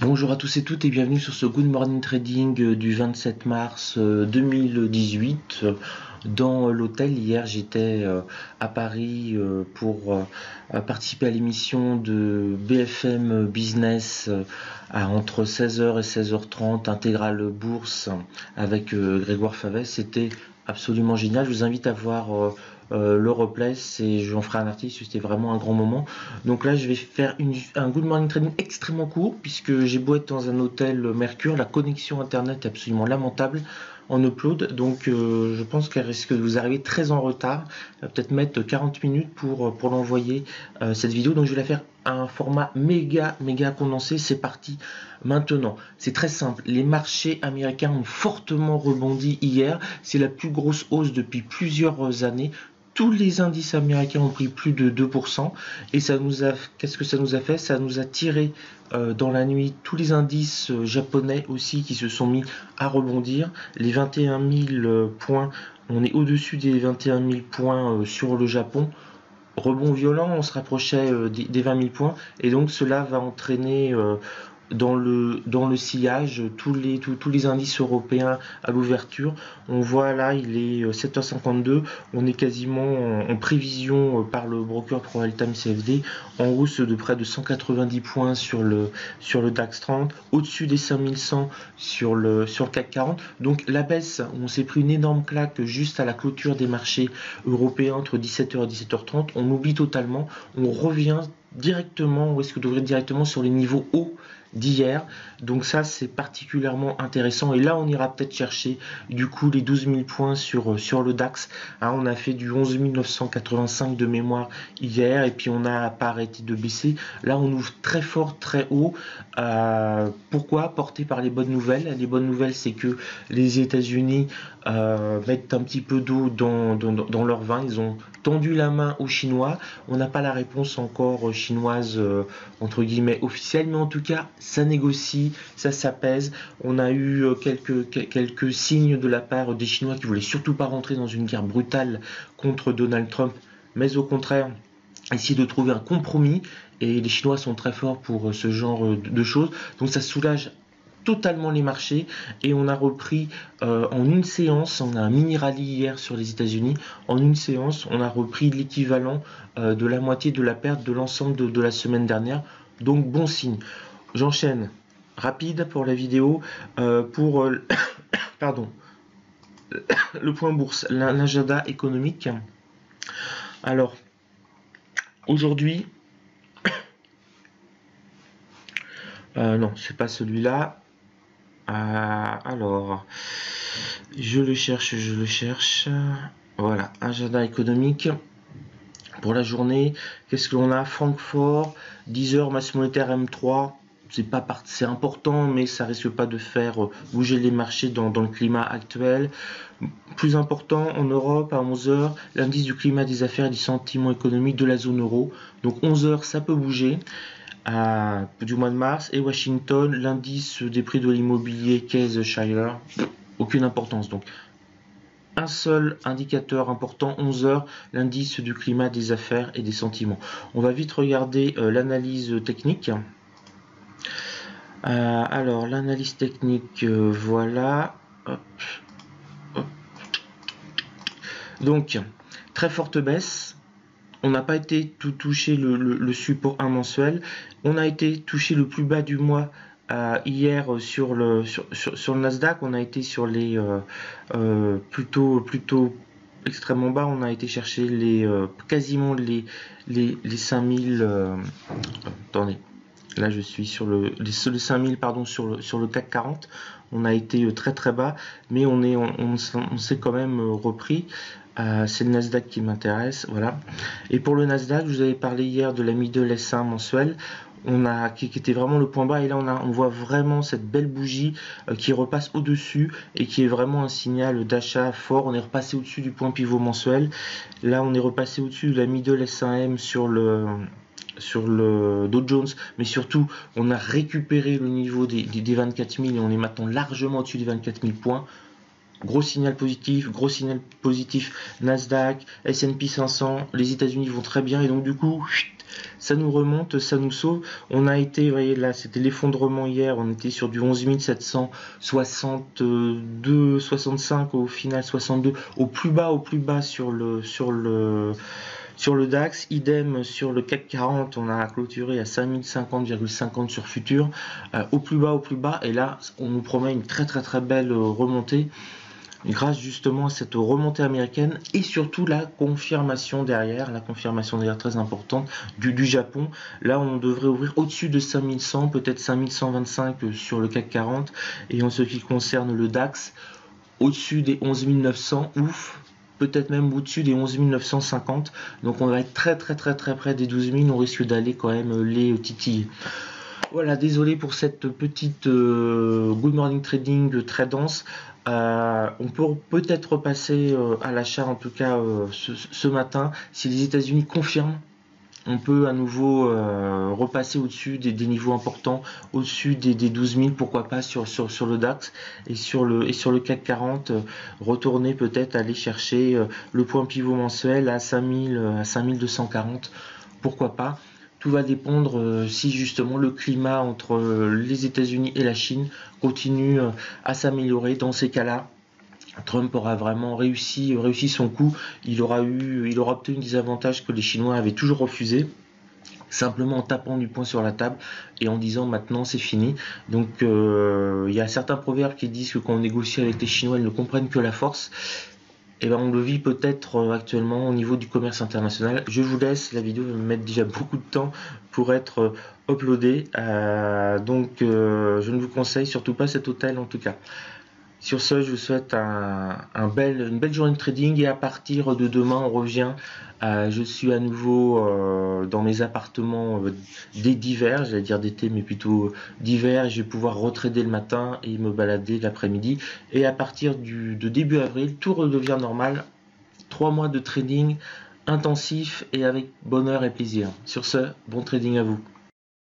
Bonjour à tous et toutes et bienvenue sur ce Good Morning Trading du 27 mars 2018. Dans l'hôtel, hier j'étais à Paris pour participer à l'émission de BFM Business entre 16h et 16h30, intégrale bourse avec Grégoire Favès. C'était absolument génial. Je vous invite à voir le replay, j'en ferai un article, c'était vraiment un grand moment. Donc là je vais faire un Good Morning Trading extrêmement court, puisque j'ai beau être dans un hôtel Mercure, la connexion internet est absolument lamentable en upload, donc je pense qu'elle risque de vous arriver très en retard. Elle va peut-être mettre 40 minutes pour l'envoyer cette vidéo, donc je vais la faire un format méga condensé. C'est parti maintenant. C'est très simple, les marchés américains ont fortement rebondi hier, c'est la plus grosse hausse depuis plusieurs années. Tous les indices américains ont pris plus de 2%, et qu'est-ce que ça nous a fait? Ça nous a tiré dans la nuit tous les indices japonais aussi qui se sont mis à rebondir. Les 21 000 points, on est au-dessus des 21 000 points sur le Japon. Rebond violent, on se rapprochait des 20 000 points, et donc cela va entraîner dans le sillage tous les indices européens à l'ouverture. On voit là, il est 7h52, on est quasiment en prévision par le broker ProRealTime CFD, en hausse de près de 190 points sur le DAX 30, au-dessus des 5100 sur le CAC 40. Donc la baisse, on s'est pris une énorme claque juste à la clôture des marchés européens entre 17h et 17h30, on oublie totalement, on revient directement, ou est-ce que d'ouvrir directement sur les niveaux hauts d'hier. Donc ça, c'est particulièrement intéressant, et là on ira peut-être chercher du coup les 12 000 points sur le DAX. On a fait du 11 985 de mémoire hier, et puis on n'a pas arrêté de baisser. Là on ouvre très fort, très haut. Pourquoi? Porté par les bonnes nouvelles. Les bonnes nouvelles, c'est que les États-Unis mettent un petit peu d'eau dans leur vin. Ils ont tendu la main aux Chinois. On n'a pas la réponse encore chinoise entre guillemets officielle, mais en tout cas ça négocie, ça s'apaise. On a eu quelques signes de la part des Chinois qui voulaient surtout pas rentrer dans une guerre brutale contre Donald Trump, mais au contraire essayer de trouver un compromis, et les Chinois sont très forts pour ce genre de choses. Donc ça soulage totalement les marchés, et on a repris en une séance, on a un mini rallye hier sur les États-Unis. En une séance, on a repris l'équivalent de la moitié de la perte de l'ensemble de la semaine dernière. Donc bon signe. J'enchaîne rapide pour la vidéo pardon, le point bourse, l'agenda économique. Alors aujourd'hui, non, c'est pas celui-là. Alors, je le cherche. Voilà, agenda économique pour la journée. Qu'est-ce que l'on a? Francfort, 10h, masse monétaire M3. C'est important, mais ça risque pas de faire bouger les marchés dans le climat actuel. Plus important, en Europe, à 11h, l'indice du climat des affaires et du sentiment économique de la zone euro. Donc 11h, ça peut bouger. Du mois de mars. Et Washington, l'indice des prix de l'immobilier Case-Shiller, aucune importance. Donc un seul indicateur important, 11h, l'indice du climat des affaires et des sentiments. On va vite regarder l'analyse technique. Alors l'analyse technique, voilà. Hop. Donc très forte baisse. On n'a pas été tout touché le support 1 mensuel. On a été touché le plus bas du mois hier sur le Nasdaq. On a été sur les plutôt extrêmement bas. On a été chercher quasiment les 5000. Attendez, là je suis sur les 5000 pardon sur le CAC 40. On a été très bas, mais on s'est quand même repris. C'est le Nasdaq qui m'intéresse, voilà. Et pour le Nasdaq, je vous avais parlé hier de la middle S1 mensuelle, qui était vraiment le point bas, et là on voit vraiment cette belle bougie qui repasse au-dessus et qui est vraiment un signal d'achat fort. On est repassé au-dessus du point pivot mensuel. Là on est repassé au-dessus de la middle S1M sur le Dow Jones, mais surtout on a récupéré le niveau des 24 000 et on est maintenant largement au-dessus des 24 000 points. Gros signal positif, Nasdaq, S&P 500, les États-Unis vont très bien, et donc du coup Ça nous remonte, ça nous sauve. On a été, vous voyez là, c'était l'effondrement hier, on était sur du 11 762, 65 au final 62, au plus bas sur le DAX, idem sur le CAC 40, on a clôturé à 5050,50 sur futur, au plus bas, et là on nous promet une très belle remontée, grâce justement à cette remontée américaine et surtout la confirmation derrière très importante du Japon. Là on devrait ouvrir au-dessus de 5100, peut-être 5125 sur le CAC 40, et en ce qui concerne le DAX, au-dessus des 11 900, ouf, peut-être même au-dessus des 11 950, donc on va être très près des 12 000, on risque d'aller quand même les titiller. Voilà, désolé pour cette petite Good Morning Trading très dense. On peut peut-être repasser à l'achat, en tout cas ce matin, si les États-Unis confirment. On peut à nouveau repasser au-dessus des niveaux importants, au-dessus des 12 000, pourquoi pas sur le DAX et sur le CAC 40, retourner peut-être aller chercher le point pivot mensuel à 5240, pourquoi pas. Tout va dépendre si justement le climat entre les États-Unis et la Chine continue à s'améliorer. Dans ces cas-là, Trump aura vraiment réussi son coup. Il aura obtenu des avantages que les Chinois avaient toujours refusés, simplement en tapant du poing sur la table et en disant maintenant c'est fini. Donc il y a certains proverbes qui disent que quand on négocie avec les Chinois, ils ne comprennent que la force. Et ben on le vit peut-être actuellement au niveau du commerce international. Je vous laisse, la vidéo va me mettre déjà beaucoup de temps pour être uploadée, donc je ne vous conseille surtout pas cet hôtel en tout cas. Sur ce, je vous souhaite une belle journée de trading, et à partir de demain, on revient. Je suis à nouveau dans mes appartements d'hiver, j'allais dire d'été, mais plutôt d'hiver. Je vais pouvoir retrader le matin et me balader l'après-midi. Et à partir de début avril, tout redevient normal. 3 mois de trading intensif et avec bonheur et plaisir. Sur ce, bon trading à vous.